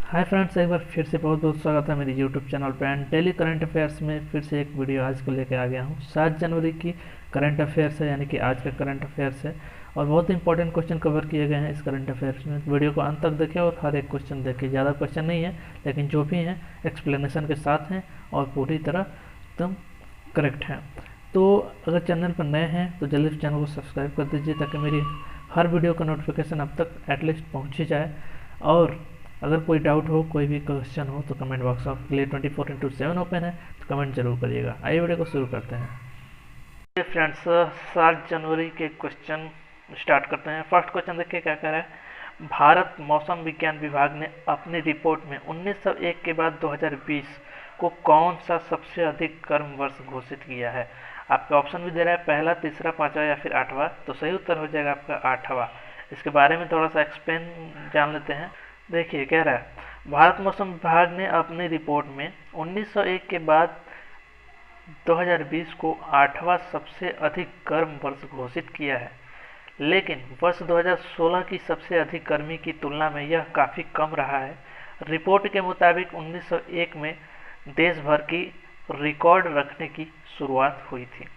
Hi friends, एक बार फिर से बहुत बहुत स्वागत है मेरी यूट्यूब चैनल पे। एंड डेली करंट अफेयर्स में फिर से एक वीडियो आज को लेकर आ गया हूँ। 7 जनवरी की करंट अफेयर्स है, यानी कि आज का करंट अफेयर्स है और बहुत इंपॉर्टेंट क्वेश्चन कवर किए गए हैं इस करंट अफेयर्स में। तो वीडियो को अंत तक देखें और हर एक क्वेश्चन देखें। ज़्यादा क्वेश्चन नहीं है, लेकिन जो भी हैं एक्सप्लेनेशन के साथ हैं और पूरी तरह एकदम करेक्ट हैं। तो अगर चैनल पर नए हैं तो जल्दी से चैनल को सब्सक्राइब कर दीजिए ताकि मेरी हर वीडियो का नोटिफिकेशन अब तक एटलीस्ट पहुँच ही जाए। और अगर कोई डाउट हो, कोई भी क्वेश्चन हो तो कमेंट बॉक्स आपके लिए 24/7 ओपन है, तो कमेंट जरूर करिएगा। आइए वीडियो को शुरू करते हैं। फ्रेंड्स, 7 जनवरी के क्वेश्चन स्टार्ट करते हैं। फर्स्ट क्वेश्चन देखिए क्या कह रहा है। भारत मौसम विज्ञान विभाग ने अपनी रिपोर्ट में 1901 के बाद 2020 को कौन सा सबसे अधिक गर्म वर्ष घोषित किया है। आपका ऑप्शन भी दे रहा है, पहला, तीसरा, पांचवा या फिर आठवां। तो सही उत्तर हो जाएगा आपका आठवां। इसके बारे में थोड़ा सा एक्सप्लेन जान लेते हैं। देखिए कह रहा है, भारत मौसम विभाग ने अपनी रिपोर्ट में 1901 के बाद 2020 को आठवां सबसे अधिक गर्म वर्ष घोषित किया है, लेकिन वर्ष 2016 की सबसे अधिक गर्मी की तुलना में यह काफ़ी कम रहा है। रिपोर्ट के मुताबिक 1901 में देश भर की रिकॉर्ड रखने की शुरुआत हुई थी।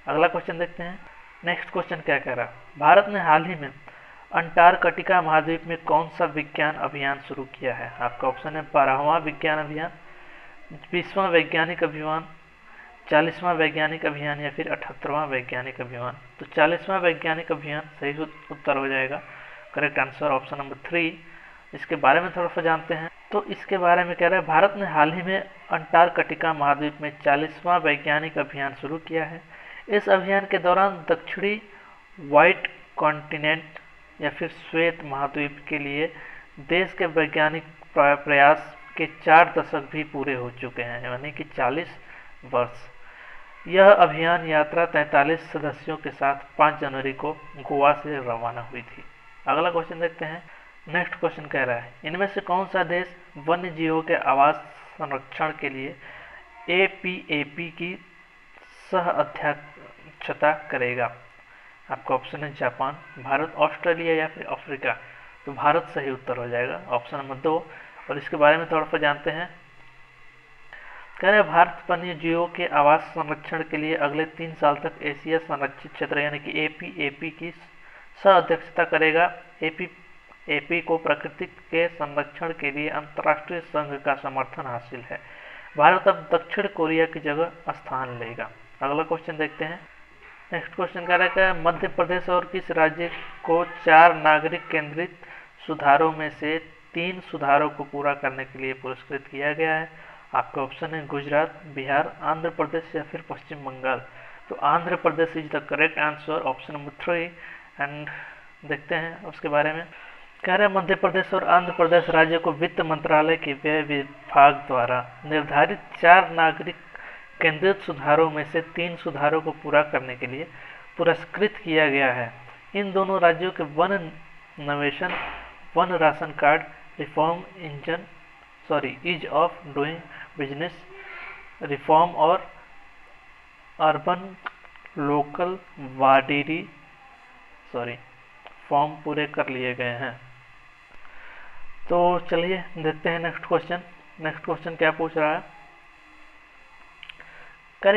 अगला क्वेश्चन देखते हैं। नेक्स्ट क्वेश्चन क्या कह रहा है। भारत ने हाल ही में अंटार्कटिका महाद्वीप में कौन सा विज्ञान अभियान शुरू किया है। आपका ऑप्शन है 12वां विज्ञान अभियान, 20वां वैज्ञानिक अभियान, 40वां वैज्ञानिक अभियान या फिर 78वां वैज्ञानिक अभियान। तो 40वां वैज्ञानिक अभियान सही उत्तर हो जाएगा। Correct answer option number 3। इसके बारे में थोड़ा सा जानते हैं। तो इसके बारे में कह रहा है, भारत ने हाल ही में अंटार्कटिका महाद्वीप में 40वां वैज्ञानिक अभियान शुरू किया है। इस अभियान के दौरान दक्षिणी व्हाइट कॉन्टिनेंट या फिर श्वेत महाद्वीप के लिए देश के वैज्ञानिक प्रयास के 4 दशक भी पूरे हो चुके हैं, यानी कि 40 वर्ष। यह अभियान यात्रा 43 सदस्यों के साथ 5 जनवरी को गोवा से रवाना हुई थी। अगला क्वेश्चन देखते हैं। नेक्स्ट क्वेश्चन कह रहा है, इनमें से कौन सा देश वन्य जीवों के आवास संरक्षण के लिए APAP की सह अध्यक्षता करेगा। आपका ऑप्शन है जापान, भारत, ऑस्ट्रेलिया या फिर अफ्रीका। तो भारत सही उत्तर हो जाएगा, ऑप्शन नंबर 2। और इसके बारे में थोड़ा सा जानते हैं। कह रहे हैं, भारत वन्य जीवों के आवास संरक्षण के लिए अगले 3 साल तक एशिया संरक्षित क्षेत्र यानी कि APAP की सह अध्यक्षता करेगा। APAP को प्रकृति के संरक्षण के लिए अंतर्राष्ट्रीय संघ का समर्थन हासिल है। भारत अब दक्षिण कोरिया की जगह स्थान लेगा। अगला क्वेश्चन देखते हैं। नेक्स्ट क्वेश्चन कह रहा है, मध्य प्रदेश और किस राज्य को 4 नागरिक केंद्रित सुधारों में से 3 सुधारों को पूरा करने के लिए पुरस्कृत किया गया है। आपका ऑप्शन है गुजरात, बिहार, आंध्र प्रदेश या फिर पश्चिम बंगाल। तो Andhra Pradesh is the correct answer, option number 3। And देखते हैं उसके बारे में। कह रहे हैं, मध्य प्रदेश और आंध्र प्रदेश राज्य को वित्त मंत्रालय के व्यय विभाग द्वारा निर्धारित 4 नागरिक केंद्रित सुधारों में से 3 सुधारों को पूरा करने के लिए पुरस्कृत किया गया है। इन दोनों राज्यों के one nation, one ration card reform ease of doing business reform और अर्बन लोकल वाडिरी फॉर्म पूरे कर लिए गए हैं। तो चलिए देखते हैं नेक्स्ट क्वेश्चन। नेक्स्ट क्वेश्चन क्या पूछ रहा है।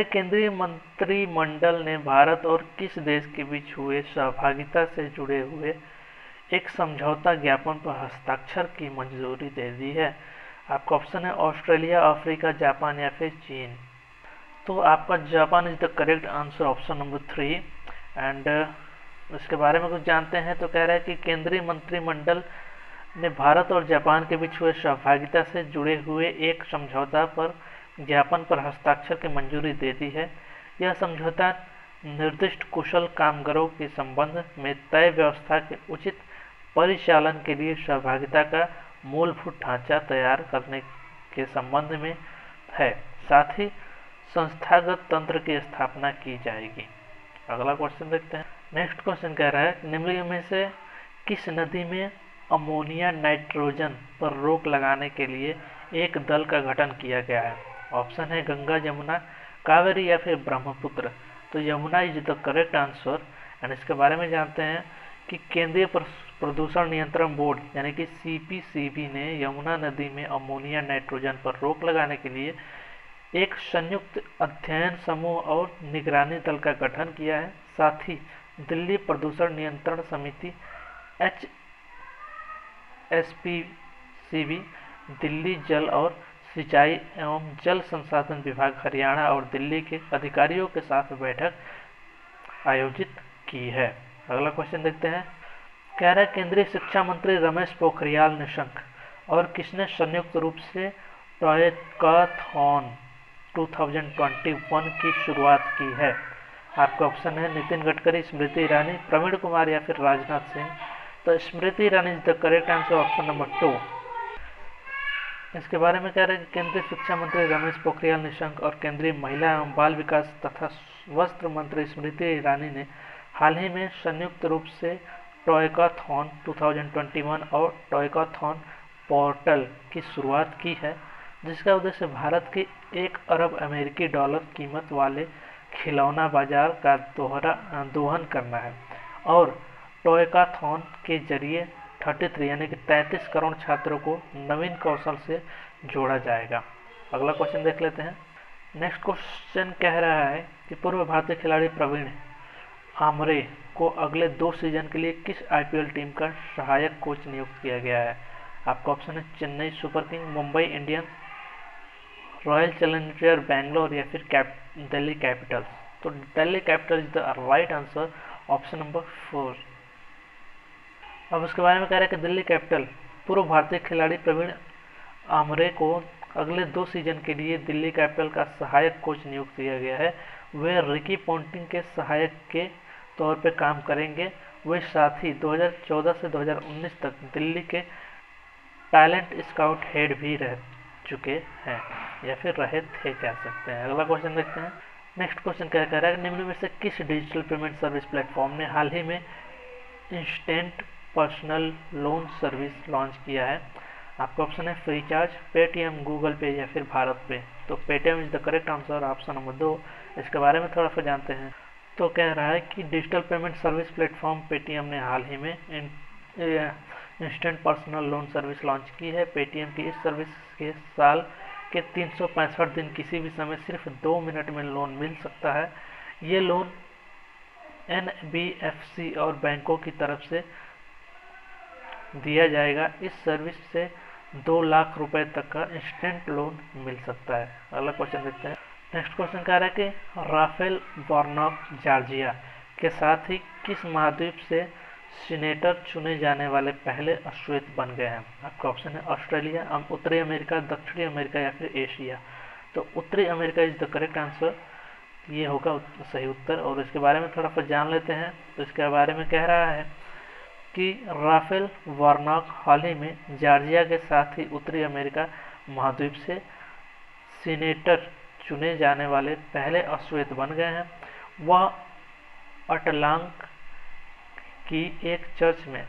केंद्रीय मंत्रिमंडल ने भारत और किस देश के बीच हुए सहभागिता से जुड़े हुए एक समझौता ज्ञापन पर हस्ताक्षर की मंजूरी दे दी है। आपका ऑप्शन है ऑस्ट्रेलिया, अफ्रीका, जापान या फिर चीन। तो आपका Japan is the correct answer, option number 3। And इसके बारे में कुछ जानते हैं। तो कह रहा है कि केंद्रीय मंत्रिमंडल ने भारत और जापान के बीच हुए सहभागिता से जुड़े हुए एक समझौता पर ज्ञापन पर हस्ताक्षर की मंजूरी दे दी है। यह समझौता निर्दिष्ट कुशल कामगारों के संबंध में तय व्यवस्था के उचित परिचालन के लिए सहभागिता का मूलभूत ढांचा तैयार करने के संबंध में है। साथ ही संस्थागत तंत्र की स्थापना की जाएगी। अगला क्वेश्चन देखते हैं। नेक्स्ट क्वेश्चन कह रहा है, निम्न में से किस नदी में अमोनिया नाइट्रोजन पर रोक लगाने के लिए एक दल का गठन किया गया है। ऑप्शन है गंगा, यमुना, कावेरी या फिर ब्रह्मपुत्र। तो Yamuna is the correct answer. And इसके बारे में जानते हैं कि केंद्रीय प्रदूषण नियंत्रण बोर्ड यानी कि सीपीसीबी ने यमुना नदी में अमोनिया नाइट्रोजन पर रोक लगाने के लिए एक संयुक्त अध्ययन समूह और निगरानी दल का गठन किया है। साथ ही दिल्ली प्रदूषण नियंत्रण समिति HSPCB, दिल्ली जल और सिंचाई एवं जल संसाधन विभाग हरियाणा और दिल्ली के अधिकारियों के साथ बैठक आयोजित की है। अगला क्वेश्चन देखते हैं। कह रहा है केंद्रीय शिक्षा मंत्री रमेश पोखरियाल निशंक और किसने संयुक्त रूप से टॉयकाथॉन 2021 की शुरुआत की है। आपका ऑप्शन है नितिन गडकरी, स्मृति ईरानी, प्रवीण कुमार या फिर राजनाथ सिंह। तो Smriti Irani is the correct answer, option number 2। इसके बारे में कह रहे हैं कि केंद्रीय शिक्षा मंत्री रमेश पोखरियाल निशंक और केंद्रीय महिला एवं बाल विकास तथा वस्त्र मंत्री स्मृति ईरानी ने हाल ही में संयुक्त रूप से टॉयकाथॉन 2021 और टॉयकाथॉन पोर्टल की शुरुआत की है, जिसका उद्देश्य भारत के 1 अरब अमेरिकी डॉलर कीमत वाले खिलौना बाजार का दोहन करना है। और टॉयकाथॉन के जरिए 33 यानी कि 33 करोड़ छात्रों को नवीन कौशल से जोड़ा जाएगा। अगला क्वेश्चन देख लेते हैं। नेक्स्ट क्वेश्चन कह रहा है कि पूर्व भारतीय खिलाड़ी प्रवीण आमरे को अगले 2 सीजन के लिए किस आईपीएल टीम का सहायक कोच नियुक्त किया गया है। आपका ऑप्शन है Chennai super king, Mumbai Indians, royal challenger Bangalore या फिर दिल्ली कैपिटल्स। तो Delhi capital is the right answer, option number 4। अब उसके बारे में कह रहा है कि दिल्ली कैपिटल पूर्व भारतीय खिलाड़ी प्रवीण आमरे को अगले 2 सीजन के लिए दिल्ली कैपिटल का सहायक कोच नियुक्त किया गया है। वे रिकी पॉन्टिंग के सहायक के तौर पर काम करेंगे। वे साथ ही 2014 से 2019 तक दिल्ली के टैलेंट स्काउट हेड भी रह चुके हैं या फिर रहे थे कह सकते हैं। अगला क्वेश्चन देखते हैं। नेक्स्ट क्वेश्चन क्या कह रहा है, निम्न में से किस डिजिटल पेमेंट सर्विस प्लेटफॉर्म ने हाल ही में instant personal loan service launch किया है। आपका ऑप्शन है फ्रीचार्ज, पेटीएम, गूगल पे या फिर भारत पे। तो Paytm is the correct answer, option number 2। इसके बारे में थोड़ा सा जानते हैं। तो कह रहा है कि digital payment service platform Paytm ने हाल ही में instant personal loan service launch की है। पेटीएम की इस सर्विस के साल के 365 दिन किसी भी समय सिर्फ 2 मिनट में लोन मिल सकता है। ये लोन NBFC और बैंकों की तरफ से दिया जाएगा। इस सर्विस से 2 लाख रुपए तक का इंस्टेंट लोन मिल सकता है। अगला क्वेश्चन देखते हैं। नेक्स्ट क्वेश्चन कह रहा है कि राफेल वार्नॉक जॉर्जिया के साथ ही किस महाद्वीप से सीनेटर चुने जाने वाले पहले अश्वेत बन गए हैं। आपका ऑप्शन है ऑस्ट्रेलिया, उत्तरी अमेरिका, दक्षिणी अमेरिका या फिर एशिया। तो उत्तरी America is the correct answer, ये होगा सही उत्तर। और इसके बारे में थोड़ा सा जान लेते हैं। तो इसके बारे में कह रहा है कि राफेल वार्नॉक हाल ही में जॉर्जिया के साथ ही उत्तरी अमेरिका महाद्वीप से सीनेटर चुने जाने वाले पहले अश्वेत बन गए हैं। वह अटलांक की एक चर्च में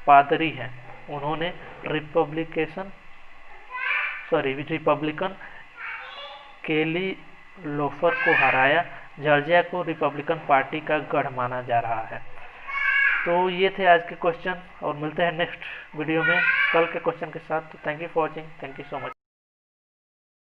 पादरी हैं। उन्होंने रिपब्लिकन केली लोफर को हराया। जॉर्जिया को रिपब्लिकन पार्टी का गढ़ माना जा रहा है। तो ये थे आज के क्वेश्चन और मिलते हैं नेक्स्ट वीडियो में कल के क्वेश्चन के साथ। तो thank you for watching, thank you so much.